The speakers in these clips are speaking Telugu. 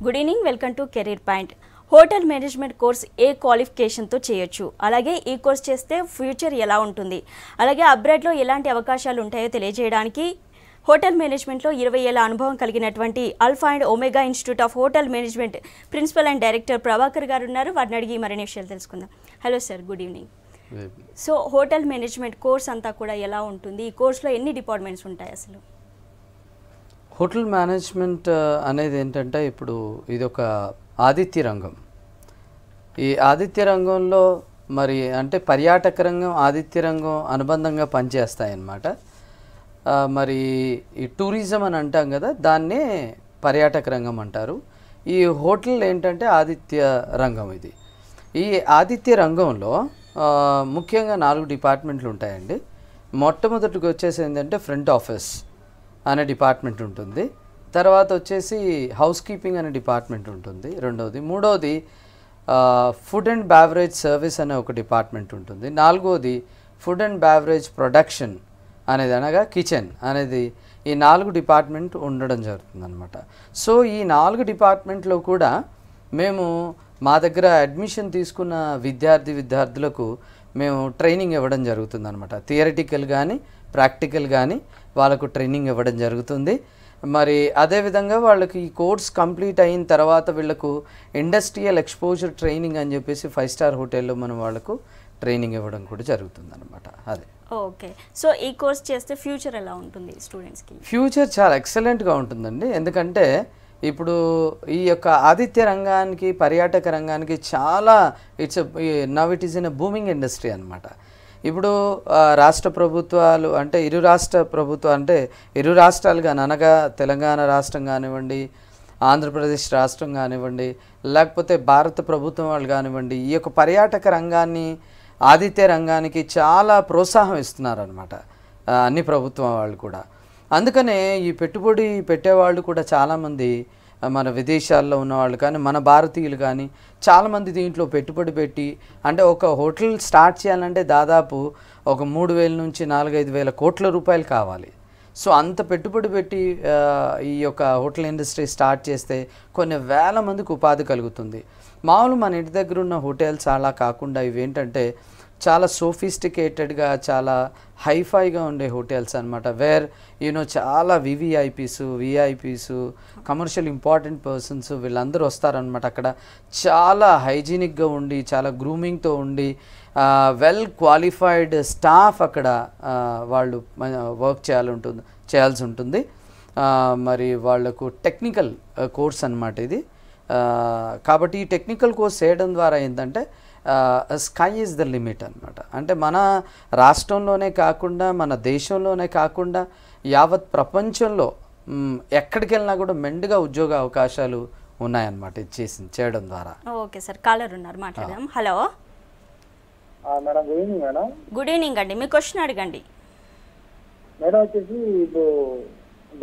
Good evening, welcome to career point. Hotel management course ఏ క్వాలిఫికేషన్తో చేయొచ్చు, అలాగే ఈ కోర్స్ చేస్తే ఫ్యూచర్ ఎలా ఉంటుంది, అలాగే అబ్రాడ్లో ఎలాంటి అవకాశాలు ఉంటాయో తెలియజేయడానికి హోటల్ మేనేజ్మెంట్లో 20 ఏళ్ల అనుభవం కలిగినటువంటి alpha and omega institute of hotel management principal and director Prabhakar గారు ఉన్నారు. వారిని అడిగి మరిన్ని విషయాలు తెలుసుకుందాం. Hello sir, good evening. So hotel management course అంతా కూడా ఎలా ఉంటుంది, ఈ కోర్సులో ఎన్ని డిపార్ట్మెంట్స్ ఉంటాయి అసలు? హోటల్ మేనేజ్మెంట్ అనేది ఏంటంటే ఇప్పుడు ఇది ఒక ఆతిథ్య రంగం. ఈ ఆతిథ్య రంగంలో మరి అంటే పర్యాటక రంగం, ఆతిథ్య రంగం అనుబంధంగా పనిచేస్తాయన్నమాట. మరి ఈ టూరిజం అని అంటాం కదా, దాన్నే పర్యాటక రంగం అంటారు. ఈ హోటల్ ఏంటంటే ఆతిథ్య రంగం. ఇది ఈ ఆతిథ్య రంగంలో ముఖ్యంగా 4 డిపార్ట్మెంట్లు ఉంటాయండి. మొట్టమొదటికి వచ్చేసి ఏంటంటే ఫ్రంట్ ఆఫీస్ అనే డిపార్ట్మెంట్ ఉంటుంది. తర్వాత వచ్చేసి హౌస్ కీపింగ్ అనే డిపార్ట్మెంట్ ఉంటుంది రెండవది. మూడవది ఫుడ్ అండ్ బ్యావరేజ్ సర్వీస్ అనే ఒక డిపార్ట్మెంట్ ఉంటుంది. నాలుగవది ఫుడ్ అండ్ బ్యావరేజ్ ప్రొడక్షన్ అనేది, అనగా కిచెన్ అనేది. ఈ 4 డిపార్ట్మెంట్ ఉండడం జరుగుతుంది అనమాట. సో ఈ 4 డిపార్ట్మెంట్లో కూడా మేము మా దగ్గర అడ్మిషన్ తీసుకున్న విద్యార్థులకు మేము ట్రైనింగ్ ఇవ్వడం జరుగుతుంది అనమాట. థియరిటికల్ కానీ ప్రాక్టికల్ కానీ వాళ్ళకు ట్రైనింగ్ ఇవ్వడం జరుగుతుంది. మరి అదేవిధంగా వాళ్ళకి ఈ కోర్స్ కంప్లీట్ అయిన తర్వాత వీళ్ళకు ఇండస్ట్రియల్ ఎక్స్పోజర్ ట్రైనింగ్ అని చెప్పేసి 5 స్టార్ హోటల్లో మనం వాళ్ళకు ట్రైనింగ్ ఇవ్వడం కూడా జరుగుతుంది అనమాట. అదే. ఓకే. సో ఈ కోర్స్ చేస్తే ఫ్యూచర్ ఎలా ఉంటుంది స్టూడెంట్స్కి? ఫ్యూచర్ చాలా ఎక్సలెంట్గా ఉంటుందండి. ఎందుకంటే ఇప్పుడు ఈ యొక్క ఆతిథ్య రంగానికి, పర్యాటక రంగానికి చాలా now it is in a booming industry అనమాట. ఇప్పుడు రాష్ట్ర ప్రభుత్వాలు అంటే ఇరు రాష్ట్రాలు కానీ, అనగా తెలంగాణ రాష్ట్రం కానివ్వండి, ఆంధ్రప్రదేశ్ రాష్ట్రం కానివ్వండి, లేకపోతే భారత ప్రభుత్వం వాళ్ళు కానివ్వండి, ఈ యొక్క పర్యాటక రంగాన్ని, ఆతిథ్య రంగానికి చాలా ప్రోత్సాహం ఇస్తున్నారనమాట అన్ని ప్రభుత్వం వాళ్ళు కూడా. అందుకనే ఈ పెట్టుబడి పెట్టేవాళ్ళు కూడా చాలామంది మన విదేశాల్లో ఉన్నవాళ్ళు కానీ, మన భారతీయులు కానీ చాలామంది దీంట్లో పెట్టుబడి పెట్టి, అంటే ఒక హోటల్ స్టార్ట్ చేయాలంటే దాదాపు ఒక 3,000 నుంచి 4-5 వేల కోట్ల రూపాయలు కావాలి. సో అంత పెట్టుబడి పెట్టి ఈ యొక్క హోటల్ ఇండస్ట్రీ స్టార్ట్ చేస్తే కొన్ని వేల మందికి ఉపాధి కలుగుతుంది. మామూలు మన ఇంటి దగ్గర ఉన్న హోటల్స్ అలా కాకుండా ఇవేంటంటే చాలా సోఫిస్టికేటెడ్గా, చాలా హైఫైగా ఉండే హోటల్స్ అనమాట. వేర్ చాలా విఐపీస్, కమర్షియల్ ఇంపార్టెంట్ పర్సన్స్ వీళ్ళందరూ వస్తారనమాట. అక్కడ చాలా హైజీనిక్గా ఉండి, చాలా గ్రూమింగ్తో ఉండి, వెల్ క్వాలిఫైడ్ స్టాఫ్ అక్కడ వాళ్ళు వర్క్ చేయాల్సి ఉంటుంది. మరి వాళ్లకు టెక్నికల్ కోర్స్ అనమాట ఇది. కాబట్టి ఈ టెక్నికల్ కోర్స్ చేయడం ద్వారా ఏంటంటే స్కై ఈజ్ ద లిమిట్ అనమాట. అంటే మన రాష్ట్రంలోనే కాకుండా, మన దేశంలోనే కాకుండా యావత్ ప్రపంచంలో ఎక్కడికి వెళ్ళినా కూడా మెండుగా ఉద్యోగ అవకాశాలు ఉన్నాయన్నమాట ఇది చేయడం ద్వారా. ఓకే సార్, కాలర్ ఉన్నారు, మాట్లాడదాం. Hello madam, good evening. Madam, good evening అండి. మీ క్వశ్చన్ అడగండి. మేడం వచ్చేసి ఇప్పుడు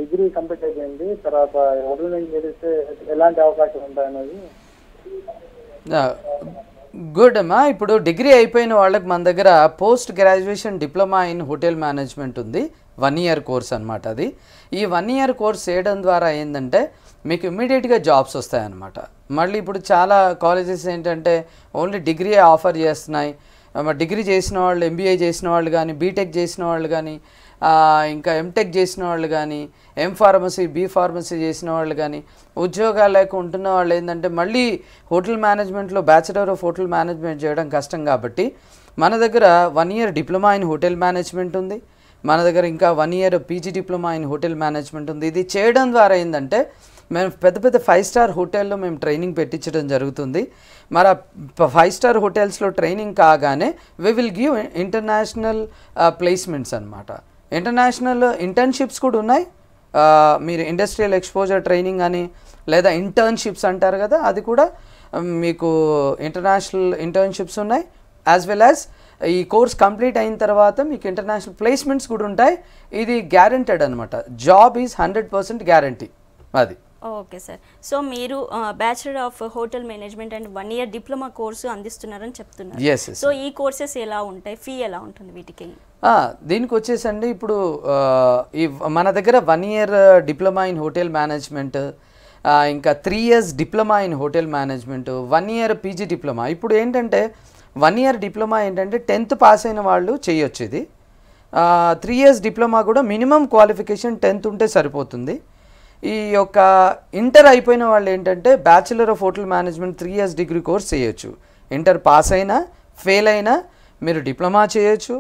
డిగ్రీ కంప్లీట్ అయిపోయింది, తర్వాత హోటల్ చేస్తే ఎలాంటి అవకాశాలు ఉంటాయనేది. గుడ్ అమ్మా. ఇప్పుడు డిగ్రీ అయిపోయిన వాళ్ళకి మన దగ్గర post graduation diploma in hotel management ఉంది. 1 ఇయర్ కోర్స్ అనమాట అది. ఈ 1 ఇయర్ కోర్స్ చేయడం ద్వారా ఏంటంటే మీకు ఇమ్మీడియట్గా జాబ్స్ వస్తాయన్నమాట. మళ్ళీ ఇప్పుడు చాలా కాలేజెస్ ఏంటంటే ఓన్లీ డిగ్రీ ఆఫర్ చేస్తున్నాయి. డిగ్రీ చేసిన వాళ్ళు, ఎంబీఏ చేసిన వాళ్ళు కానీ, బీటెక్ చేసిన వాళ్ళు కానీ, ఇంకా ఎంటెక్ చేసిన వాళ్ళు కానీ, ఫార్మసీ, ఫార్మసీ చేసిన వాళ్ళు కానీ ఉద్యోగాలు లేక ఉంటున్న వాళ్ళు ఏంటంటే మళ్ళీ హోటల్ మేనేజ్మెంట్లో బ్యాచిలర్ ఆఫ్ హోటల్ మేనేజ్మెంట్ చేయడం కష్టం. కాబట్టి మన దగ్గర 1 year diploma in hotel management ఉంది. మన దగ్గర ఇంకా 1 year PG diploma in hotel management ఉంది. ఇది చేయడం ద్వారా ఏంటంటే మేము పెద్ద 5 స్టార్ హోటల్లో మేము ట్రైనింగ్ పెట్టించడం జరుగుతుంది. మరి 5 స్టార్ హోటల్స్లో ట్రైనింగ్ కాగానే we will give international placements అనమాట. ఇంటర్నేషనల్ ఇంటర్న్షిప్స్ కూడా ఉన్నాయి. మీరు ఇండస్ట్రియల్ ఎక్స్పోజర్ ట్రైనింగ్ అని, లేదా ఇంటర్న్షిప్స్ అంటారు కదా, అది కూడా మీకు ఇంటర్నేషనల్ ఇంటర్న్షిప్స్ ఉన్నాయి. యాజ్ వెల్ యాజ్ ఈ కోర్స్ కంప్లీట్ అయిన తర్వాత మీకు ఇంటర్నేషనల్ ప్లేస్మెంట్స్ కూడా ఉంటాయి. ఇది గ్యారెంటెడ్ అనమాట. జాబ్ ఈజ్ 100% గ్యారంటీ అది. Okay sir. సో మీరు bachelor of hotel management and 1 year diploma course అందిస్తున్నారని చెప్తున్నారు. సో ఈ కోర్సెస్ ఎలా ఉంటాయి, ఫీ ఎలా ఉంటుంది వీటికి? దీనికి వచ్చేసండి ఇప్పుడు ఈ మన దగ్గర 1 year diploma in hotel management, ఇంకా 3 years diploma in hotel management, 1 year PG diploma. ఇప్పుడు ఏంటంటే 1 year డిప్లొమా ఏంటంటే 10th పాస్ అయిన వాళ్ళు చేయొచ్చు ఇది. 3 years డిప్లొమా కూడా మినిమం క్వాలిఫికేషన్ 10th ఉంటే సరిపోతుంది. ఈ యొక్క ఇంటర్ అయిపోయిన వాళ్ళు ఏంటంటే bachelor of hotel management 3 years degree course చేయొచ్చు. ఇంటర్ పాస్ అయినా ఫెయిల్ అయినా మీరు డిప్లొమా చేయొచ్చు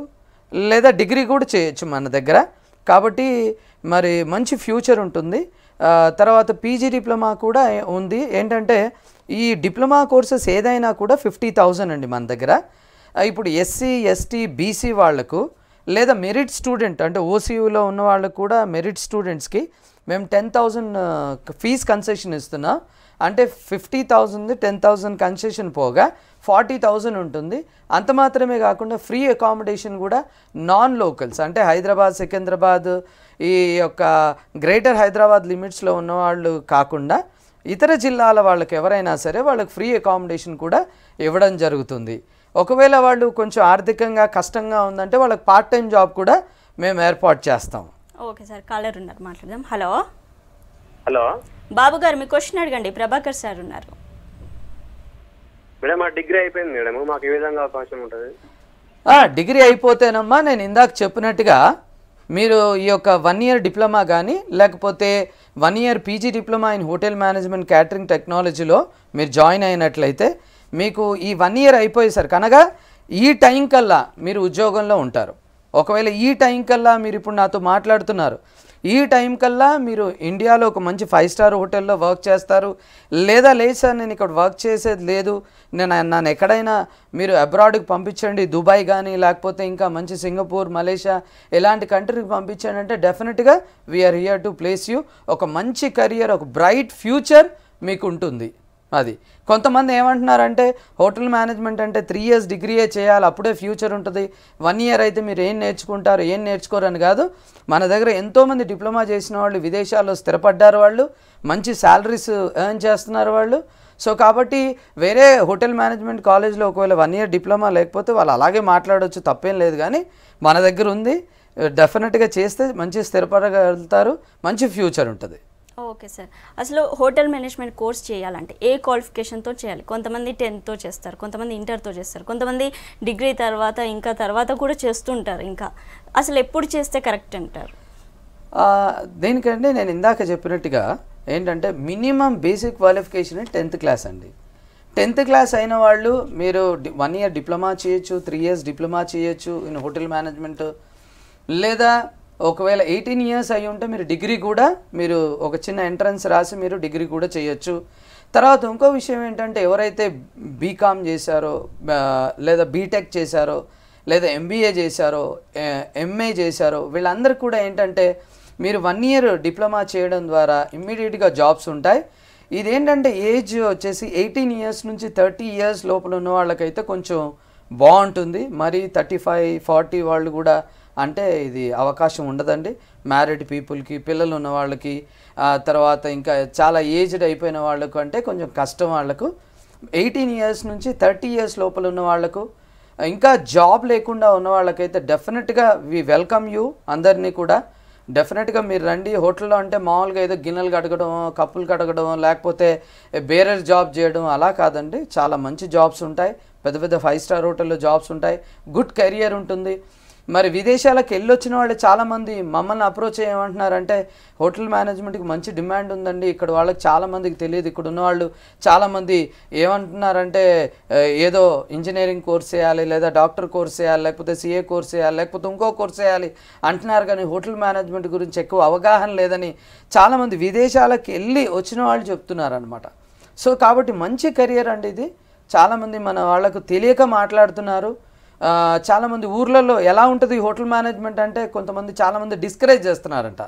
లేదా డిగ్రీ కూడా చేయొచ్చు మన దగ్గర. కాబట్టి మరి మంచి ఫ్యూచర్ ఉంటుంది. తర్వాత పీజీ డిప్లొమా కూడా ఉంది. ఏంటంటే ఈ డిప్లొమా కోర్సెస్ ఏదైనా కూడా 50,000 అండి మన దగ్గర. ఇప్పుడు ఎస్సీ ఎస్టీ బీసీ వాళ్లకు లేదా మెరిట్ స్టూడెంట్ అంటే ఓసీయూలో ఉన్న వాళ్ళకు కూడా మెరిట్ స్టూడెంట్స్కి మేము 10,000 ఫీజ్ కన్సెషన్ ఇస్తున్నాం. అంటే 50,000 10,000 కన్సెషన్ పోగా 40,000 ఉంటుంది. అంత మాత్రమే కాకుండా ఫ్రీ అకామిడేషన్ కూడా నాన్ లోకల్స్ అంటే హైదరాబాద్ సికింద్రాబాద్ ఈ యొక్క గ్రేటర్ హైదరాబాద్ లిమిట్స్లో ఉన్నవాళ్ళు కాకుండా ఇతర జిల్లాల వాళ్ళకి ఎవరైనా సరే వాళ్ళకి ఫ్రీ అకామిడేషన్ కూడా ఇవ్వడం జరుగుతుంది. ఒకవేళ వాళ్ళు కొంచెం ఆర్థికంగా కష్టంగా ఉందంటే వాళ్ళకి పార్ట్ టైం జాబ్ కూడా మేము ఏర్పాటు చేస్తాం. ఓకే సార్, కాలర్ ఉన్నారు, మాట్లాడదాం. హలో హలో బాబు గారు, మీ క్వశ్చన్ అడగండి. ప్రభాకర్ సార్ ఉన్నారు. మేడం మా డిగ్రీ అయిపోయింది మేడం, మాకు ఏ విధంగా అవకాశం ఉంటుంది? డిగ్రీ అయిపోతేనమ్మా నేను ఇందాక చెప్పినట్టుగా మీరు ఈ యొక్క 1 year డిప్లొమా కానీ లేకపోతే 1 year PG diploma in hotel management catering టెక్నాలజీలో మీరు జాయిన్ అయినట్లయితే మీకు ఈ 1 year అయిపోయేసరికి అనగా ఈ టైం కల్లా మీరు ఉద్యోగంలో ఉంటారు. ఒకవేళ ఈ టైం కల్లా మీరు ఇప్పుడు నాతో మాట్లాడుతున్నారు, ఈ టైం కల్లా మీరు ఇండియాలో ఒక మంచి 5 star హోటల్లో వర్క్ చేస్తారు. లేదా లేదు సార్ నేను ఇక్కడ వర్క్ చేసేది లేదు, నన్ను ఎక్కడైనా మీరు అబ్రాడ్కి పంపించండి, దుబాయ్ కానీ లేకపోతే ఇంకా మంచి సింగపూర్ మలేషియా ఇలాంటి కంట్రీకి పంపించండి అంటే డెఫినెట్గా we're here to place you. ఒక మంచి కెరియర్, ఒక బ్రైట్ ఫ్యూచర్ మీకు ఉంటుంది. అది కొంతమంది ఏమంటున్నారంటే హోటల్ మేనేజ్మెంట్ అంటే 3 years డిగ్రీయే చేయాలి అప్పుడే ఫ్యూచర్ ఉంటుంది, 1 year అయితే మీరు ఏం నేర్చుకుంటారు ఏం నేర్చుకోరు అని కాదు. మన దగ్గర ఎంతోమంది డిప్లొమా చేసిన వాళ్ళు విదేశాల్లో స్థిరపడ్డారు, వాళ్ళు మంచి శాలరీస్ ఎర్న్ చేస్తున్నారు వాళ్ళు. సో కాబట్టి వేరే హోటల్ మేనేజ్మెంట్ కాలేజ్లో ఒకవేళ 1 year డిప్లొమా లేకపోతే వాళ్ళు అలాగే మాట్లాడవచ్చు, తప్పేం లేదు. కానీ మన దగ్గర ఉంది, డెఫినెట్గా చేస్తే మంచి స్థిరపడగలుగుతారు, మంచి ఫ్యూచర్ ఉంటుంది. ఓకే సార్, అసలు హోటల్ మేనేజ్మెంట్ కోర్స్ చేయాలంటే ఏ క్వాలిఫికేషన్తో చేయాలి? కొంతమంది 10th చేస్తారు, కొంతమంది ఇంటర్తో చేస్తారు, కొంతమంది డిగ్రీ తర్వాత కూడా చేస్తుంటారు. ఇంకా అసలు ఎప్పుడు చేస్తే కరెక్ట్ అంటారు? దేనికంటే నేను ఇందాక చెప్పినట్టుగా ఏంటంటే minimum basic qualification 10th class అండి. 10th క్లాస్ అయిన వాళ్ళు మీరు 1 year డిప్లొమా చేయొచ్చు, 3 years డిప్లొమా చేయొచ్చు ఇన్ హోటల్ మేనేజ్మెంట్. లేదా ఒకవేళ 18 years అయి ఉంటే మీరు డిగ్రీ కూడా మీరు ఒక చిన్న ఎంట్రన్స్ రాసి మీరు డిగ్రీ కూడా చేయొచ్చు. తర్వాత ఇంకో విషయం ఏంటంటే ఎవరైతే బీకామ్ చేశారో లేదా బీటెక్ చేశారో లేదా ఎంబీఏ చేశారో ఎంఏ చేశారో వీళ్ళందరూ కూడా ఏంటంటే మీరు 1 year డిప్లొమా చేయడం ద్వారా ఇమ్మీడియట్గా జాబ్స్ ఉంటాయి. ఇదేంటంటే ఏజ్ వచ్చేసి 18 years నుంచి 30 years లోపల ఉన్న వాళ్ళకైతే కొంచెం బాగుంటుంది. మరి 35-40 వాళ్ళు కూడా అంటే ఇది అవకాశం ఉండదండి. మ్యారీడ్ పీపుల్కి, పిల్లలు ఉన్న వాళ్ళకి, తర్వాత ఇంకా చాలా ఏజ్డ్ అయిపోయిన వాళ్ళకు అంటే కొంచెం కష్టం. వాళ్ళకు 18 years నుంచి 30 years లోపల ఉన్న వాళ్ళకు, ఇంకా జాబ్ లేకుండా ఉన్న వాళ్ళకైతే డెఫినెట్గా వి వెల్కమ్ యూ అందరినీ కూడా. డెఫినెట్గా మీరు రండి. హోటల్లో అంటే మామూలుగా ఏదో గిన్నెలు కడగడం, కప్పులు కడగడం, లేకపోతే బేరర్ జాబ్ చేయడం అలా కాదండి. చాలా మంచి జాబ్స్ ఉంటాయి, పెద్ద పెద్ద 5 star హోటల్లో జాబ్స్ ఉంటాయి, గుడ్ కెరియర్ ఉంటుంది. మరి విదేశాలకు వెళ్ళొచ్చిన వాళ్ళు చాలామంది మమ్మల్ని అప్రోచ్ ఏమంటున్నారంటే హోటల్ మేనేజ్మెంట్కి మంచి డిమాండ్ ఉందండి, ఇక్కడ వాళ్ళకి చాలామందికి తెలియదు. ఇక్కడ ఉన్నవాళ్ళు చాలామంది ఏమంటున్నారంటే ఏదో ఇంజనీరింగ్ కోర్స్ చేయాలి, లేదా డాక్టర్ కోర్స్ చేయాలి, లేకపోతే సిఏ కోర్స్ చేయాలి, లేకపోతే ఇంకో కోర్స్ చేయాలి అంటున్నారు. కానీ హోటల్ మేనేజ్మెంట్ గురించి ఎక్కువ అవగాహన లేదని చాలామంది విదేశాలకు వెళ్ళి వచ్చిన వాళ్ళు చెప్తున్నారు అనమాట. సో కాబట్టి మంచి కెరియర్ అండి ఇది. చాలామంది మన వాళ్ళకు తెలియక మాట్లాడుతున్నారు. చాలామంది ఊర్లలో ఎలా ఉంటుంది హోటల్ మేనేజ్మెంట్ అంటే కొంతమంది చాలామంది డిస్కరేజ్ చేస్తున్నారంట,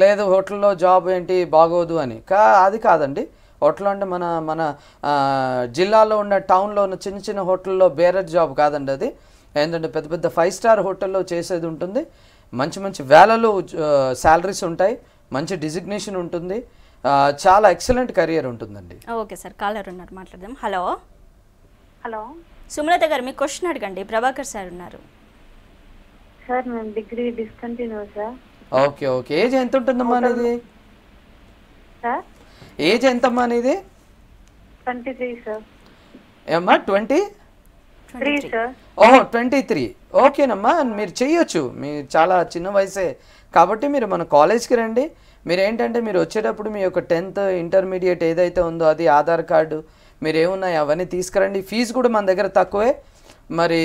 లేదు హోటల్లో జాబ్ ఏంటి బాగోదు అని. అది కాదండి. హోటల్ అంటే మన జిల్లాలో ఉన్న టౌన్లో ఉన్న చిన్న చిన్న హోటల్లో బేరర్ జాబ్ కాదండి అది. ఏంటంటే పెద్ద పెద్ద 5 star హోటల్లో చేసేది ఉంటుంది. మంచి మంచి వేలలో శాలరీస్ ఉంటాయి, మంచి డిజిగ్నేషన్ ఉంటుంది, చాలా ఎక్సలెంట్ కెరియర్ ఉంటుందండి. ఓకే సార్, కాలర్ ఉన్నారు, మాట్లాడదాం. హలో హలో సుమలత గారు, మీ క్వశ్చన్ అడగండి. ప్రభాకర్ సార్ ఉన్నారు. సార్ మేము degree discontinue sir. Okay okay. Age ఎంత ఉంటుందమ్మా అనేది? సార్ ఏజ్ ఎంతమ్మా నీది? 23 సార్. ఏమ్మా 20? 3 సార్. ఓహో 23. ఓకేనమ్మా, మీరు చెయ్యొచ్చు, మీరు చాలా చిన్న వయసే కాబట్టి మీరు మన కాలేజ్కి రండి. మీరు ఏంటంటే మీరు వచ్చేటప్పుడు మీ యొక్క 10th ఇంటర్మీడియట్ ఏదైతే ఉందో అది, ఆధార్ కార్డు, మీరు ఏమున్నాయి అవన్నీ తీసుకురండి. ఫీజు కూడా మన దగ్గర తక్కువే మరి.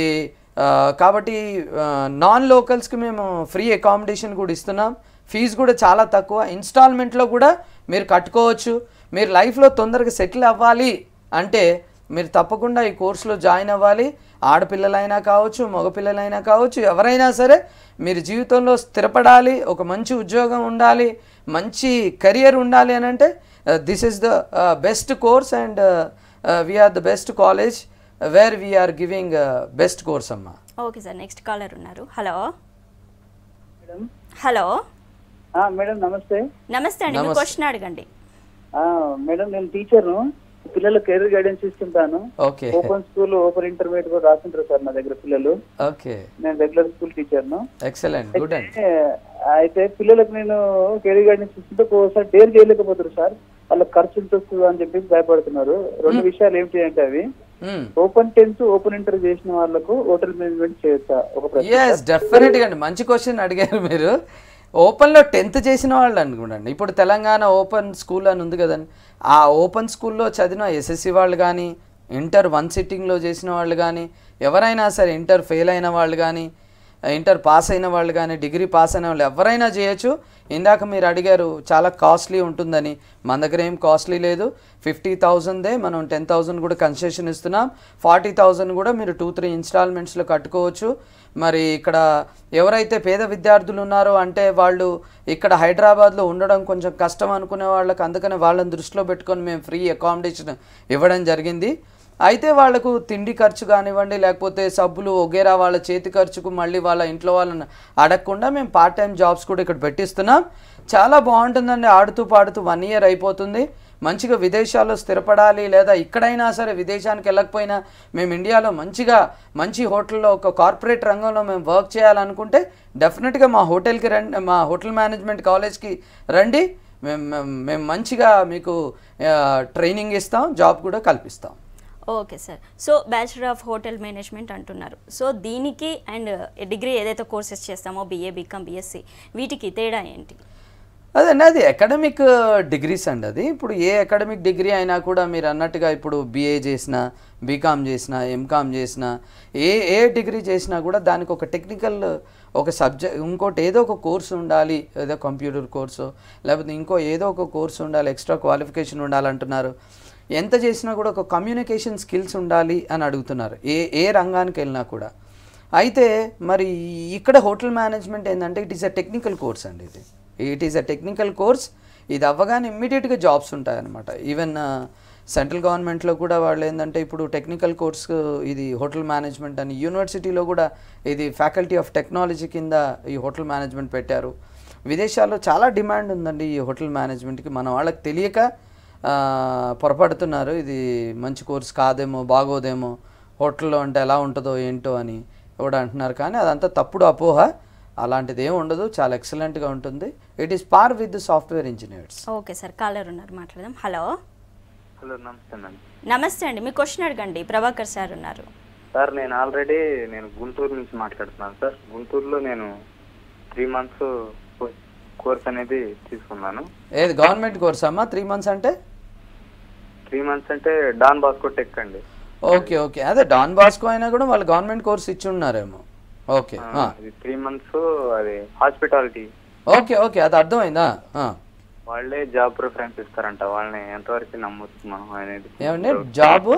కాబట్టి నాన్ లోకల్స్కి మేము ఫ్రీ అకామిడేషన్ కూడా ఇస్తున్నాం. ఫీజు కూడా చాలా తక్కువ, ఇన్స్టాల్మెంట్లో కూడా మీరు కట్టుకోవచ్చు. మీరు లైఫ్లో తొందరగా సెటిల్ అవ్వాలి అంటే మీరు తప్పకుండా ఈ కోర్సులో జాయిన్ అవ్వాలి. ఆడపిల్లలైనా కావచ్చు, మగపిల్లలైనా కావచ్చు, ఎవరైనా సరే మీరు జీవితంలో స్థిరపడాలి, ఒక మంచి ఉద్యోగం ఉండాలి, మంచి కెరియర్ ఉండాలి అని అంటే this is the best course and we're the best college where we're giving best course అమ్మా. ఓకే సార్, నెక్స్ట్ కాలర్ ఉన్నారు. Hello madam. హలో మేడం నమస్తే. నమస్తే అండి, మీ క్వశ్చన్ అడగండి. మేడం నేను టీచర్ను, పిల్లలకు కెరీర్ గైడెన్స్ ఇస్తుంటాను. Okay. Open school, open intermediate కూడా రాస్తుంటారు సార్ నా దగ్గర పిల్లలు. ఓకే. నేను రెగ్యులర్ స్కూల్ టీచర్ను. ఎక్సలెంట్, గుడ్ అండి. అయితే పిల్లలకు నేను కెరీర్ గైడెన్స్ ఇస్తుంటే ఒకసారి డేర్ చేయలేకపోతారు సార్. వాళ్ళకి ఖర్చు ఎంత వస్తుంది అని చెప్పి భయపడుతున్నారు. 2 విషయాలు ఏమిటి అంటే అవి ఓపెన్ 10th, ఓపెన్ ఇంటర్ చేసిన వాళ్ళకు హోటల్ మేనేజ్మెంట్ చేయొచ్చా? ఒక ప్రశ్న. డెఫినెట్గా అండి, మంచి క్వశ్చన్ అడిగారు మీరు. ఓపెన్లో 10th చేసిన వాళ్ళు అనుకోండి, ఇప్పుడు తెలంగాణ ఓపెన్ స్కూల్ అని ఉంది కదండి, ఆ ఓపెన్ స్కూల్లో చదివిన ఎస్ఎస్సి వాళ్ళు కానీ, ఇంటర్ 1 సిట్టింగ్లో చేసిన వాళ్ళు కానీ, ఎవరైనా సరే ఇంటర్ ఫెయిల్ అయిన వాళ్ళు కానీ, ఇంటర్ పాస్ అయిన వాళ్ళు కానీ, డిగ్రీ పాస్ అయిన వాళ్ళు ఎవరైనా చేయొచ్చు. ఇందాక మీరు అడిగారు చాలా కాస్ట్లీ ఉంటుందని, మన దగ్గర ఏం కాస్ట్లీ లేదు. 50,000దే మనం 10,000 కూడా కన్సెషన్ ఇస్తున్నాం. 40,000 కూడా మీరు 2-3 ఇన్స్టాల్మెంట్స్లో కట్టుకోవచ్చు. మరి ఇక్కడ ఎవరైతే పేద విద్యార్థులు ఉన్నారో అంటే వాళ్ళు ఇక్కడ హైదరాబాద్లో ఉండడం కొంచెం కష్టం అనుకునే వాళ్ళకి, అందుకనే వాళ్ళని దృష్టిలో పెట్టుకొని మేము ఫ్రీ అకామిడేషన్ ఇవ్వడం జరిగింది. అయితే వాళ్లకు తిండి ఖర్చు కానివ్వండి, లేకపోతే సబ్బులు వగేరా వాళ్ళ చేతి ఖర్చుకు మళ్ళీ వాళ్ళ ఇంట్లో వాళ్ళని అడగకుండా మేము పార్ట్ టైం జాబ్స్ కూడా ఇక్కడ పెట్టిస్తున్నాం. చాలా బాగుంటుందండి. ఆడుతూ పాడుతూ 1 year అయిపోతుంది. మంచిగా విదేశాల్లో స్థిరపడాలి, లేదా ఇక్కడైనా సరే విదేశానికి వెళ్ళకపోయినా మేము ఇండియాలో మంచి హోటల్లో ఒక కార్పొరేట్ రంగంలో మేము వర్క్ చేయాలనుకుంటే డెఫినెట్గా మా హోటల్కి రండి, మా హోటల్ మేనేజ్మెంట్ కాలేజ్కి రండి. మేము మంచిగా మీకు ట్రైనింగ్ ఇస్తాం, జాబ్ కూడా కల్పిస్తాం. Okay sir. So bachelor of hotel management అంటున్నారు. సో దీనికి అండ్ డిగ్రీ ఏదైతే కోర్సెస్ చేస్తామో BA, BCom, BSc, వీటికి తేడా ఏంటి? అదండి, అది అకాడమిక్ డిగ్రీస్ అండి. అది ఇప్పుడు ఏ అకాడమిక్ డిగ్రీ అయినా కూడా మీరు అన్నట్టుగా ఇప్పుడు BA చేసినా, BCom చేసినా, MCom చేసినా, ఏ డిగ్రీ చేసినా కూడా దానికి ఒక టెక్నికల్ ఒక సబ్జెక్ట్, ఇంకోటి ఏదో ఒక కోర్సు ఉండాలి, ఏదో కంప్యూటర్ కోర్సు లేకపోతే ఇంకో ఏదో ఒక కోర్సు ఉండాలి, ఎక్స్ట్రా క్వాలిఫికేషన్ ఉండాలంటున్నారు. ఎంత చేసినా కూడా ఒక కమ్యూనికేషన్ స్కిల్స్ ఉండాలి అని అడుగుతున్నారు ఏ రంగానికి వెళ్ళినా కూడా. అయితే మరి ఇక్కడ హోటల్ మేనేజ్మెంట్ ఏంటంటే it is a technical course అండి. It is a technical course. ఇది అవ్వగానే ఇమ్మీడియట్గా జాబ్స్ ఉంటాయన్నమాట. ఈవెన్ సెంట్రల్ గవర్నమెంట్లో కూడా వాళ్ళు ఏంటంటే ఇప్పుడు టెక్నికల్ కోర్స్ ఇది హోటల్ మేనేజ్మెంట్ అని యూనివర్సిటీలో కూడా ఇది ఫ్యాకల్టీ ఆఫ్ టెక్నాలజీ కింద ఈ హోటల్ మేనేజ్మెంట్ పెట్టారు. విదేశాల్లో చాలా డిమాండ్ ఉందండి ఈ హోటల్ మేనేజ్మెంట్కి. మన వాళ్ళకి తెలియక పొరపడుతున్నారు, ఇది మంచి కోర్స్ కాదేమో, బాగోదేమో, హోటల్లో అంటే ఎలా ఉంటుందో ఏంటో అని కూడా అంటున్నారు. కానీ అదంతా తప్పుడు అపోహ. అలాంటిది ఏమి ఉండదు, చాలా ఎక్సలెంట్గా ఉంటుంది. It is par with the software engineers. Okay sir, caller ఉన్నారు, మాట్లాడదాం. హలో నమస్తే మేడం. నమస్తే అండి, మీ క్వశ్చన్ అడగండి. ప్రభాకర్ సార్ ఉన్నారు. సార్ నేను గుంటూరు నుంచి మాట్లాడుతున్నాను సార్. గుంటూరులో నేను 3 months కోర్స్ అనేది తీసుకున్నాను. ఏది గవర్నమెంట్ కోర్స్ అమ్మా? 3 months అంటే 3 months అంటే డాన్ బాస్కో టెక్ అండి. ఓకే ఓకే, అదే డాన్ బాస్కో అయినా కూడా వాళ్ళు గవర్నమెంట్ కోర్స్ ఇచ్చి ఉన్నారేమో. ఓకే, 3 months అది హాస్పిటాలిటీ. ఓకే ఓకే, అది అర్థమైందా? వాళ్ళే జాబ్ ప్రిఫరెన్స్ ఇస్తారంట. వాళ్ళని ఎంతవరకు నమ్మొచ్చు మనం అనేది? ఏమండి జాబ్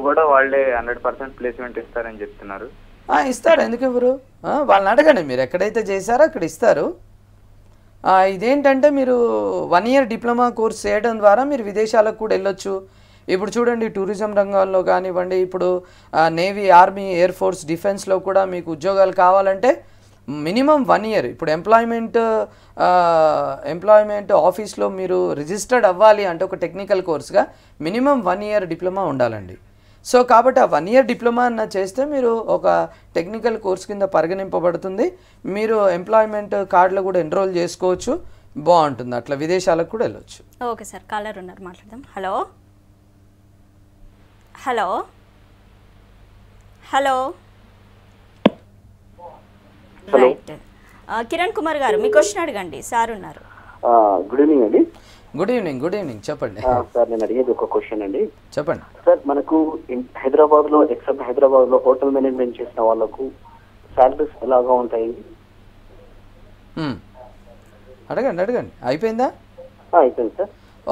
కూడా వాళ్ళే 100% ప్లేస్మెంట్ ఇస్తారని చెప్తున్నారు. ఇస్తారు, ఎందుకు ఇవ్వరు? వాళ్ళని అడగండి, మీరు ఎక్కడైతే చేశారో అక్కడ ఇస్తారు. ఇదేంటంటే మీరు 1 year డిప్లొమా కోర్స్ చేయడం ద్వారా మీరు విదేశాలకు కూడా వెళ్ళొచ్చు. ఇప్పుడు చూడండి, టూరిజం రంగంలో కానివ్వండి, ఇప్పుడు నేవీ, ఆర్మీ, ఎయిర్ ఫోర్స్, డిఫెన్స్లో కూడా మీకు ఉద్యోగాలు కావాలంటే మినిమం 1 year. ఇప్పుడు ఎంప్లాయ్మెంట్ ఆఫీస్లో మీరు రిజిస్టర్డ్ అవ్వాలి అంటే ఒక టెక్నికల్ కోర్స్గా మినిమం 1 year డిప్లొమా ఉండాలండి. సో కాబట్టి ఆ 1 year డిప్లొమా అన్న చేస్తే మీరు ఒక టెక్నికల్ కోర్స్ కింద పరిగణింపబడుతుంది. మీరు ఎంప్లాయ్మెంట్ కార్డులో కూడా ఎన్రోల్ చేసుకోవచ్చు. బాగుంటుంది. అట్లా విదేశాలకు కూడా వెళ్ళొచ్చు. ఓకే సార్, కాలర్ ఉన్నారు, మాట్లాడదాం. Hello hello hello right. Kiran Kumar గారు మీ క్వశ్చన్ అడగండి, సార్ ఉన్నారు. గుడ్ ఈవినింగ్ అండి. Good evening. గుడ్ ఈవినింగ్, చెప్పండి. సార్ నేను అడిగేది ఒక క్వశ్చన్ అండి. చెప్పండి సార్, మనకు హైదరాబాద్ లో ఎక్సెప్ట్ హైదరాబాద్ లో హోటల్ మేనేజ్మెంట్ చేసిన వాళ్ళకు శాలరీస్ ఎలాగా ఉంటాయండి? అడగండి అడగండి. అయిపోయిందా? అయిపోయింది సార్.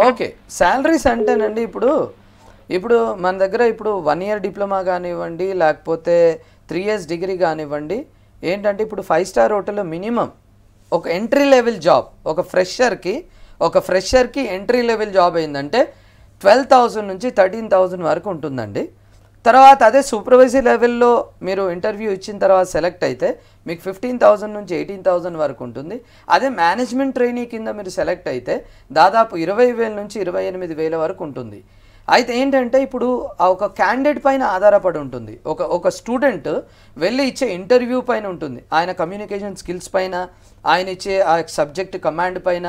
ఓకే, శాలరీస్ అంటేనండి ఇప్పుడు మన దగ్గర ఇప్పుడు 1 year డిప్లొమా కానివ్వండి, లేకపోతే 3 years డిగ్రీ కానివ్వండి, ఏంటంటే ఇప్పుడు 5 star హోటల్లో మినిమం ఒక ఎంట్రీ లెవెల్ జాబ్ ఒక ఫ్రెషర్కి ఎంట్రీ లెవెల్ జాబ్ అయిందంటే 12,000 నుంచి 13,000 వరకు ఉంటుందండి. తర్వాత అదే సూపర్వైజరీ లెవెల్లో మీరు ఇంటర్వ్యూ ఇచ్చిన తర్వాత సెలెక్ట్ అయితే మీకు 15,000 నుంచి 18,000 వరకు ఉంటుంది. అదే మేనేజ్మెంట్ ట్రైనీ కింద మీరు సెలెక్ట్ అయితే దాదాపు 20,000 నుంచి 28,000 వరకు ఉంటుంది. అయితే ఏంటంటే ఇప్పుడు ఒక క్యాండిడేట్ పైన ఆధారపడి ఉంటుంది. ఒక స్టూడెంట్ వెళ్ళి ఇచ్చే ఇంటర్వ్యూ పైన ఉంటుంది, ఆయన కమ్యూనికేషన్ స్కిల్స్ పైన, ఆయన ఇచ్చే ఆ సబ్జెక్ట్ కమాండ్ పైన,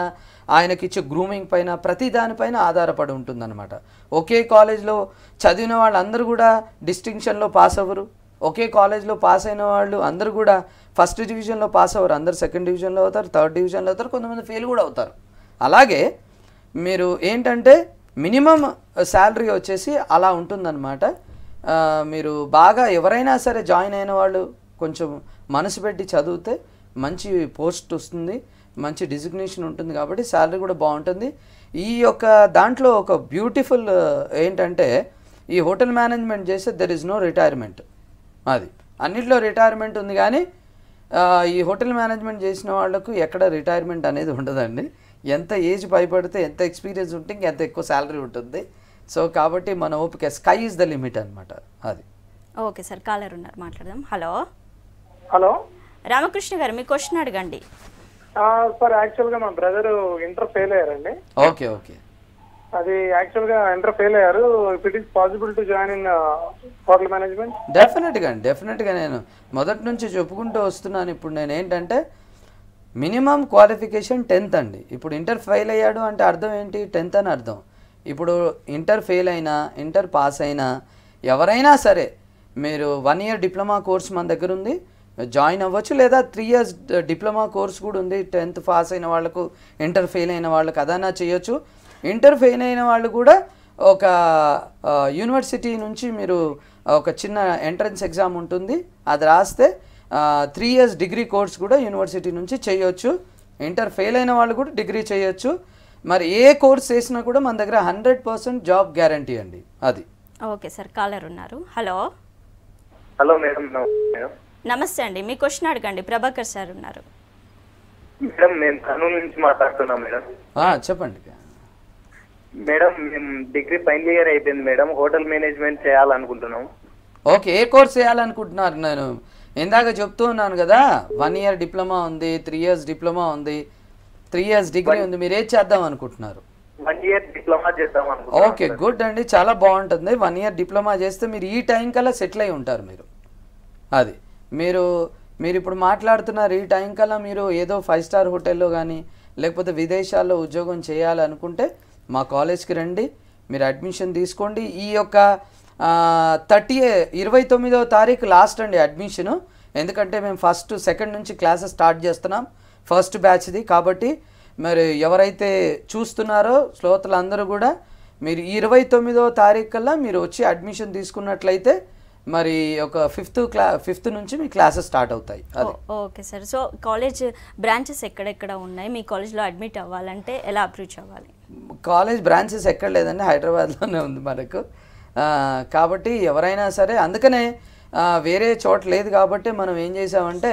ఆయనకి ఇచ్చే గ్రూమింగ్ పైన, ప్రతి దానిపైన ఆధారపడి ఉంటుందన్నమాట. ఒకే కాలేజ్లో చదివిన వాళ్ళందరూ కూడా డిస్టింక్షన్లో పాస్ అవ్వరు. ఒకే కాలేజ్లో పాస్ అయిన వాళ్ళు అందరూ కూడా ఫస్ట్ డివిజన్లో పాస్ అవ్వరు. అందరు సెకండ్ డివిజన్లో అవుతారు, థర్డ్ డివిజన్లో అవుతారు, కొంతమంది ఫెయిల్ కూడా అవుతారు. అలాగే మీరు ఏంటంటే మినిమం శాలరీ వచ్చేసి అలా ఉంటుందన్నమాట. మీరు బాగా ఎవరైనా సరే జాయిన్ అయిన వాళ్ళు కొంచెం మనసు పెట్టి చదివితే మంచి పోస్ట్ వస్తుంది, మంచి డిజిగ్నేషన్ ఉంటుంది, కాబట్టి శాలరీ కూడా బాగుంటుంది. ఈ యొక్క దాంట్లో ఒక బ్యూటిఫుల్ ఏంటంటే ఈ హోటల్ మేనేజ్మెంట్ చేస్తే దెర్ ఇస్ నో రిటైర్మెంట్. అది అన్నిట్లో రిటైర్మెంట్ ఉంది, కానీ ఈ హోటల్ మేనేజ్మెంట్ చేసిన వాళ్ళకు ఎక్కడ రిటైర్మెంట్ అనేది ఉండదండి. ఎంత ఏజ్ పైపడితే, ఎంత ఎక్స్పీరియన్స్ ఉంటే ఇంకెంత ఎక్కువ శాలరీ ఉంటుంది. సో కాబట్టి మన ఓపిక స్కై ఈజ్ ద లిమిట్ అనమాట. అది ఓకే సార్, కాలర్ ఉన్నారు, మాట్లాడదాం. హలో హలో రామకృష్ణ గారు మీ క్వశ్చన్ అడగండి. సార్, యాక్చువల్గా మా బ్రదర్ ఇంటర్ ఫెయిల్ అయ్యారండి. Okay okay. అది యాక్చువల్గా ఇంటర్ ఫెయిల్ అయ్యారు. If it is possible to join in hotel management? డెఫినెట్గా నేను మొదటి నుంచి చెప్పుకుంటూ వస్తున్నాను. ఇప్పుడు నేను ఏంటంటే మినిమం క్వాలిఫికేషన్ 10th అండి. ఇప్పుడు ఇంటర్ ఫెయిల్ అయ్యాడు అంటే అర్థం ఏంటి? 10th అని అర్థం. ఇప్పుడు ఇంటర్ ఫెయిల్ అయినా, ఇంటర్ పాస్ అయినా ఎవరైనా సరే మీరు 1 year డిప్లొమా కోర్స్ మన దగ్గర ఉంది, జాయిన్ అవ్వచ్చు. లేదా 3 years డిప్లొమా కోర్స్ కూడా ఉంది. 10th పాస్ అయిన వాళ్ళకు, ఇంటర్ ఫెయిల్ అయిన వాళ్ళకు అదైనా చేయొచ్చు. ఇంటర్ ఫెయిల్ అయిన వాళ్ళు కూడా ఒక యూనివర్సిటీ నుంచి మీరు ఒక చిన్న ఎంట్రన్స్ ఎగ్జామ్ ఉంటుంది, అది రాస్తే 3 years డిగ్రీ కోర్స్ కూడా యూనివర్సిటీ నుంచి చేయొచ్చు. ఇంటర్ ఫెయిల్ అయిన వాళ్ళు కూడా డిగ్రీ చేయొచ్చు. మరి ఏ కోర్స్ చేసినా కూడా మన దగ్గర 100% జాబ్ గ్యారంటీ అండి. అది ఓకే సార్, కాలర్ ఉన్నారు. Hello hello madam. నమస్తే అండి, మీ క్వశ్చన్ అడగండి. ప్రభాకర్ సార్ ఉన్నారు. మేడం నేను కర్నూలు నుంచి మాట్లాడుతున్నా మేడం. చెప్పండి మేడం, మేము డిగ్రీ ఫైనల్ ఇయర్ అయిపోయింది మేడం. హోటల్ మేనేజ్మెంట్ చేయాలనుకుంటున్నాం. ఓకే, ఏ కోర్స్ చేయాలనుకుంటున్నారు? నేను ఇందాక చెప్తూ ఉన్నాను కదా, 1 year డిప్లొమా ఉంది, 3 years డిప్లొమా ఉంది, 3 years డిగ్రీ ఉంది. మీరు ఏది చేద్దాం అనుకుంటున్నారు? 1 year డిప్లొమా చేద్దాం అనుకుంటున్నాం. ఓకే, గుడ్ అండి, చాలా బాగుంటుంది. 1 year డిప్లొమా చేస్తే మీరు ఈ టైం కల్లా సెటిల్ అయి ఉంటారు. మీరు అది మీరు ఇప్పుడు మాట్లాడుతున్నారు, ఈ టైం కల్లా మీరు ఏదో 5 star హోటల్లో కానీ లేకపోతే విదేశాల్లో ఉద్యోగం చేయాలనుకుంటే మా కాలేజ్కి రండి, మీరు అడ్మిషన్ తీసుకోండి. ఈ యొక్క 29వ తారీఖు లాస్ట్ అండి అడ్మిషను. ఎందుకంటే మేము 1st, 2nd నుంచి క్లాసెస్ స్టార్ట్ చేస్తున్నాం, ఫస్ట్ బ్యాచ్ది. కాబట్టి మరి ఎవరైతే చూస్తున్నారో శ్రోతలందరూ కూడా మీరు 29వ తారీఖు కల్లా మీరు వచ్చి అడ్మిషన్ తీసుకున్నట్లయితే మరి ఒక 5th నుంచి మీ క్లాసెస్ స్టార్ట్ అవుతాయి. Okay sir. So college branches ఎక్కడెక్కడ ఉన్నాయి? మీ కాలేజ్లో అడ్మిట్ అవ్వాలంటే ఎలా అప్రోచ్ అవ్వాలి? కాలేజ్ బ్రాంచెస్ ఎక్కడ లేదండి, హైదరాబాద్లోనే ఉంది మనకు. కాబట్టి ఎవరైనా సరే, అందుకనే వేరే చోట లేదు కాబట్టి మనం ఏం చేసామంటే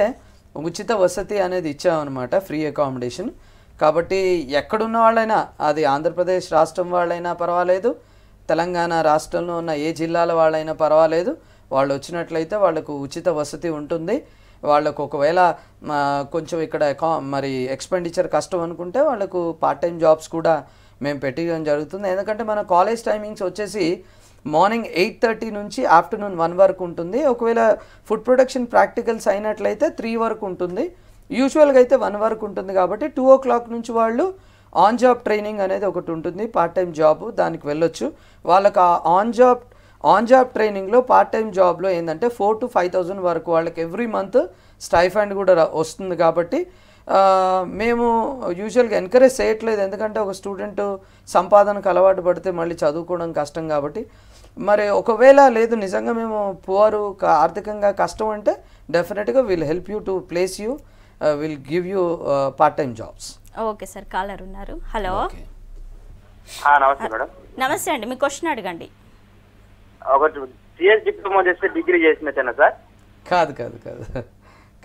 ఉచిత వసతి అనేది ఇచ్చామన్నమాట, ఫ్రీ అకామిడేషన్. కాబట్టి ఎక్కడున్న వాళ్ళైనా, అది ఆంధ్రప్రదేశ్ రాష్ట్రం వాళ్ళైనా పర్వాలేదు, తెలంగాణ రాష్ట్రంలో ఉన్న ఏ జిల్లాల వాళ్ళైనా పర్వాలేదు, వాళ్ళు వచ్చినట్లయితే వాళ్ళకు ఉచిత వసతి ఉంటుంది. వాళ్ళకు ఒకవేళ కొంచెం ఇక్కడ మరి ఎక్స్పెండిచర్ కష్టం అనుకుంటే వాళ్ళకు పార్ట్ టైం జాబ్స్ కూడా మేము పెట్టడం జరుగుతుంది. ఎందుకంటే మన కాలేజ్ టైమింగ్స్ వచ్చేసి మార్నింగ్ 8:30 నుంచి ఆఫ్టర్నూన్ 1 వరకు ఉంటుంది. ఒకవేళ ఫుడ్ ప్రొడక్షన్ ప్రాక్టికల్స్ అయినట్లయితే 3 వరకు ఉంటుంది. యూజువల్గా అయితే 1 వరకు ఉంటుంది కాబట్టి 2 o'clock నుంచి వాళ్ళు ఆన్ జాబ్ ట్రైనింగ్ అనేది ఒకటి ఉంటుంది, పార్ట్ టైం జాబ్, దానికి వెళ్ళొచ్చు. వాళ్ళకి ఆ ఆన్ జాబ్ ట్రైనింగ్లో పార్ట్ టైం జాబ్లో ఏంటంటే 4,000 to 5,000 వరకు వాళ్ళకి ఎవ్రీ మంత్ స్టైఫండ్ కూడా వస్తుంది. కాబట్టి మేము యూజువల్గా ఎంకరేజ్ చేయట్లేదు, ఎందుకంటే ఒక స్టూడెంట్ సంపాదనకు అలవాటు పడితే మళ్ళీ చదువుకోవడం కష్టం. కాబట్టి మరి ఒకవేళ లేదు నిజంగా మేము పువరు ఆర్థికంగా కష్టం అంటే డెఫినెట్గా will help you to place you, will give you part time jobs. Okay sir, caller ఉన్నారు. హలో. నమస్తే మేడం. నమస్తే అండి, మీ క్వశ్చన్ అడగండి. ఒకటి సిఎస్ డిప్లొమా చేస్తే డిగ్రీ చేసినట్టేనా సార్?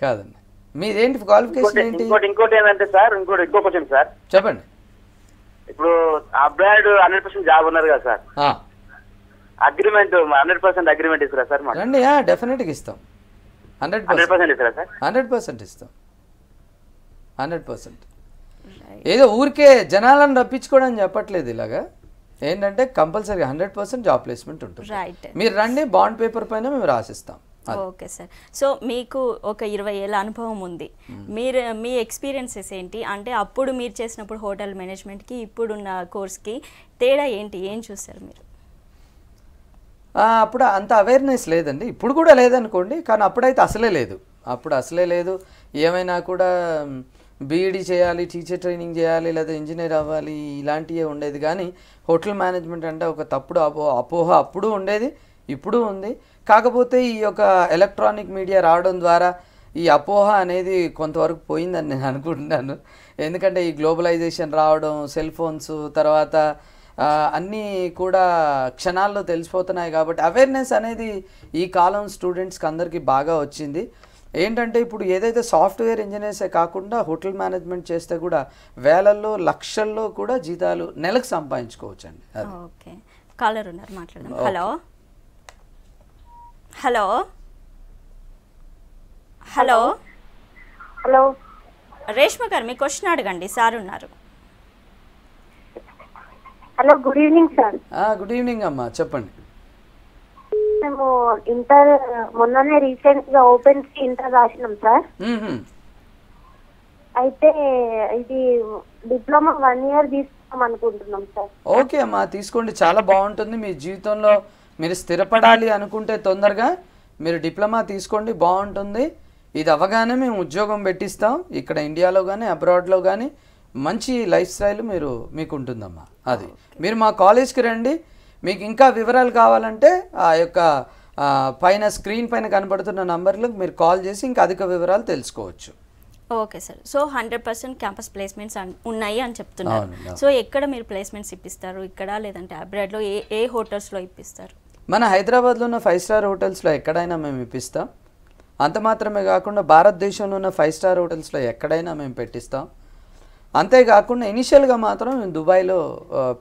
కాదండి. మీదేంటి క్వాలిఫికేషన్ ఏంటి? ఇంకోటి ఏంటంటే సార్, ఇంకో క్వశ్చన్ సార్. చెప్పండి. ఇప్పుడు అబ్రాడ్ 100% జాబ్ ఉన్నారు కదా సార్, అగ్రిమెంట్ 100% అగ్రిమెంట్ ఇస్తారా సార్? రండి, డెఫినెట్గా ఇస్తాం. 100% ఇస్తారా సార్? 100% ఇస్తాం. 100%. ఏదో ఊరికే జనాలను రప్పించుకోవడం చెప్పట్లేదు, ఇలాగా ఏంటంటే కంపల్సరీ 100% జాబ్ ప్లేస్మెంట్ ఉంటుంది. మీరు రండి, బాండ్ పేపర్ పైన మేము రాసిస్తాం. Okay sir. సో మీకు ఒక 20 ఏళ్ళ అనుభవం ఉంది, మీ ఎక్స్పీరియన్సెస్ ఏంటి? అంటే అప్పుడు మీరు చేసినప్పుడు హోటల్ మేనేజ్మెంట్కి ఇప్పుడున్న కోర్స్కి తేడా ఏంటి, ఏం చూస్తారు మీరు? అప్పుడు అంత అవేర్నెస్ లేదండి, ఇప్పుడు కూడా లేదనుకోండి, కానీ అప్పుడైతే అసలే లేదు. ఏమైనా కూడా బీఈడీ చేయాలి, టీచర్ ట్రైనింగ్ చేయాలి, లేదా ఇంజనీర్ అవ్వాలి, ఇలాంటివే ఉండేది. కానీ హోటల్ మేనేజ్మెంట్ అంటే ఒక తప్పుడు అపోహ అప్పుడు ఉండేది, ఇప్పుడు ఉంది. కాకపోతే ఈ యొక్క ఎలక్ట్రానిక్ మీడియా రావడం ద్వారా ఈ అపోహ అనేది కొంతవరకు పోయిందని నేను అనుకుంటున్నాను. ఎందుకంటే ఈ గ్లోబలైజేషన్ రావడం, సెల్ ఫోన్స్, తర్వాత అన్నీ కూడా క్షణాల్లో తెలిసిపోతున్నాయి. కాబట్టి అవేర్నెస్ అనేది ఈ కాలం స్టూడెంట్స్కి అందరికీ బాగా వచ్చింది. ఏంటంటే ఇప్పుడు ఏదైతే సాఫ్ట్వేర్ ఇంజనీర్సే కాకుండా హోటల్ మేనేజ్మెంట్ చేస్తే కూడా వేలల్లో లక్షల్లో కూడా జీతాలు నెలకు సంపాదించుకోవచ్చండి. ఓకే, కాలర్ ఉన్నారు, మాట్లాడదాం. Hello. Hello. Hello. Hello Reshma గారు, మీ క్వశ్చన్ అడగండి, సార్ ఉన్నారు. Hello, good evening sir. Good evening అమ్మా, చెప్పండి. మేము ఇంటర్ మొన్ననే రీసెంట్ గా ఓపెన్ కి ఇంటర్ రాసినాం సార్. అయితే ఇది డిప్లొమా 1 year తీసుకుందాం అనుకుంటున్నాం సార్. ఓకే అమ్మా, తీసుకోండి, చాలా బాగుంటుంది. మీ జీవితంలో మీరు స్థిరపడాలి అనుకుంటే తొందరగా మీరు డిప్లొమా తీసుకోండి, బాగుంటుంది. ఇది అవగానే మేము ఉద్యోగం పెట్టిస్తాం, ఇక్కడ ఇండియాలో కానీ అబ్రాడ్లో కానీ మంచి లైఫ్ స్టైల్ మీకు ఉంటుందమ్మా. అది మీరు మా కాలేజ్కి రండి, మీకు ఇంకా వివరాలు కావాలంటే ఆ యొక్క పైన స్క్రీన్ పైన కనబడుతున్న నంబర్లకు మీరు కాల్ చేసి ఇంకా అధిక వివరాలు తెలుసుకోవచ్చు. Okay sir. So 100% campus placements ఉన్నాయి అని చెప్తున్నారు. సో ఎక్కడ మీరు ప్లేస్మెంట్స్ ఇప్పిస్తారు, ఇక్కడ లేదంటే అబ్రాడ్లో ఏ హోటల్స్లో ఇప్పిస్తారు? మన హైదరాబాద్లో ఉన్న 5 star హోటల్స్లో ఎక్కడైనా మేము ఇప్పిస్తాం. అంత మాత్రమే కాకుండా భారతదేశంలో ఉన్న 5 star హోటల్స్లో ఎక్కడైనా మేము పెట్టిస్తాం. అంతేకాకుండా ఇనిషియల్గా మాత్రం దుబాయ్లో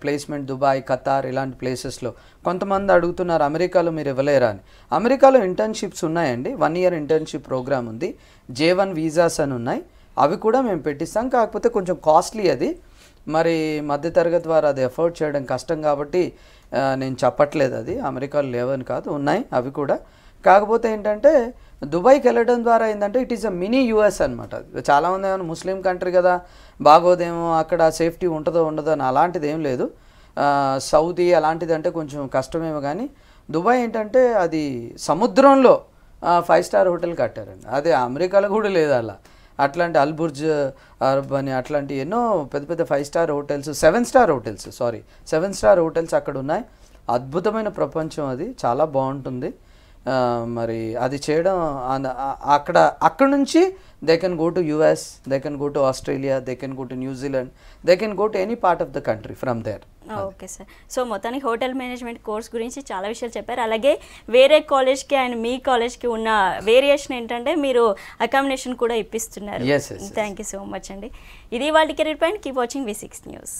ప్లేస్మెంట్, దుబాయ్, ఖతార్ ఇలాంటి ప్లేసెస్లో. కొంతమంది అడుగుతున్నారు అమెరికాలో మీరు ఇవ్వలేరా అని. అమెరికాలో ఇంటర్న్షిప్స్ ఉన్నాయండి, 1 year ఇంటర్న్షిప్ ప్రోగ్రామ్ ఉంది, J1 వీసాస్ అని ఉన్నాయి, అవి కూడా మేము పెట్టిస్తాం. కాకపోతే కొంచెం కాస్ట్లీ అది, మరి మధ్యతరగతి వారు అది ఎఫోర్డ్ చేయడం కష్టం కాబట్టి నేను చెప్పట్లేదు. అది అమెరికాలో లేవని కాదు, ఉన్నాయి అవి కూడా. కాకపోతే ఏంటంటే దుబాయ్కి వెళ్ళడం ద్వారా ఏంటంటే it is a mini US అనమాట. చాలామంది ఏమైనా ముస్లిం కంట్రీ కదా బాగోదేమో, అక్కడ సేఫ్టీ ఉంటుందో ఉండదో అని, అలాంటిది ఏం లేదు. సౌదీ అలాంటిది అంటే కొంచెం కష్టమేమో, కానీ దుబాయ్ ఏంటంటే అది సముద్రంలో 5 star హోటల్ కట్టారండి. అదే అమెరికాలో కూడా లేదు అలా. అట్లాంటి అల్బుర్జ్ అరబ్ అని అట్లాంటి ఎన్నో పెద్ద పెద్ద 5 star hotels, 7 star hotels, 7 star hotels అక్కడ ఉన్నాయి. అద్భుతమైన ప్రపంచం అది, చాలా బాగుంటుంది. మరి అది చేయడం అక్కడ నుంచి they can go to US, they can go to Australia, they can go to New Zealand, they can go to any part of the country from there. Okay sir. So మొత్తానికి హోటల్ మేనేజ్మెంట్ కోర్స్ గురించి చాలా విషయాలు చెప్పారు. అలాగే వేరే కాలేజ్కి అండ్ మీ కాలేజ్కి ఉన్న వేరియేషన్ ఏంటంటే మీరు అకామిడేషన్ కూడా ఇప్పిస్తున్నారు. థ్యాంక్ యూ సో మచ్ అండి. ఇది వాళ్ళ career point. Keep watching V6 News.